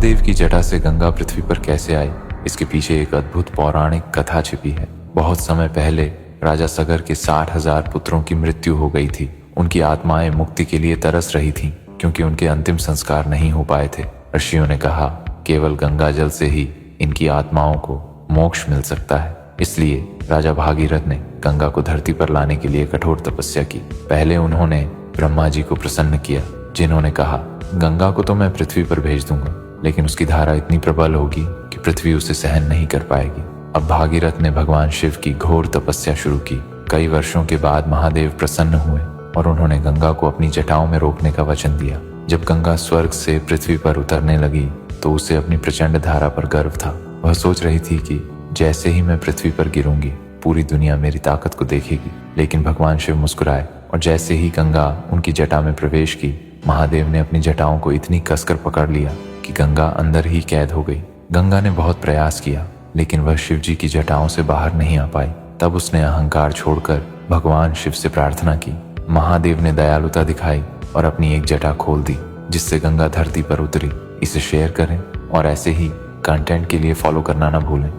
महादेव की जटा से गंगा पृथ्वी पर कैसे आई, इसके पीछे एक अद्भुत पौराणिक कथा छिपी है। बहुत समय पहले राजा सगर के 60,000 पुत्रों की मृत्यु हो गई थी। उनकी आत्माएं मुक्ति के लिए तरस रही थीं, क्योंकि उनके अंतिम संस्कार नहीं हो पाए थे। ऋषियों ने कहा, केवल गंगा जल से ही इनकी आत्माओं को मोक्ष मिल सकता है। इसलिए राजा भागीरथ ने गंगा को धरती पर लाने के लिए कठोर तपस्या की। पहले उन्होंने ब्रह्मा जी को प्रसन्न किया, जिन्होंने कहा, गंगा को तो मैं पृथ्वी पर भेज दूंगा, लेकिन उसकी धारा इतनी प्रबल होगी कि पृथ्वी उसे सहन नहीं कर पाएगी। अब भागीरथ ने भगवान शिव की घोर तपस्या शुरू की। कई वर्षों के बाद महादेव प्रसन्न हुए और उन्होंने गंगा को अपनी जटाओं में रोकने का वचन दिया। जब गंगा स्वर्ग से पृथ्वी पर उतरने लगी तो उसे अपनी प्रचंड धारा पर गर्व था। वह सोच रही थी कि जैसे ही मैं पृथ्वी पर गिरूंगी, पूरी दुनिया मेरी ताकत को देखेगी। लेकिन भगवान शिव मुस्कुराए और जैसे ही गंगा उनकी जटा में प्रवेश की, महादेव ने अपनी जटाओं को इतनी कसकर पकड़ लिया कि गंगा अंदर ही कैद हो गई। गंगा ने बहुत प्रयास किया, लेकिन वह शिव जी की जटाओं से बाहर नहीं आ पाई। तब उसने अहंकार छोड़कर भगवान शिव से प्रार्थना की। महादेव ने दयालुता दिखाई और अपनी एक जटा खोल दी, जिससे गंगा धरती पर उतरी। इसे शेयर करें और ऐसे ही कंटेंट के लिए फॉलो करना ना भूलें।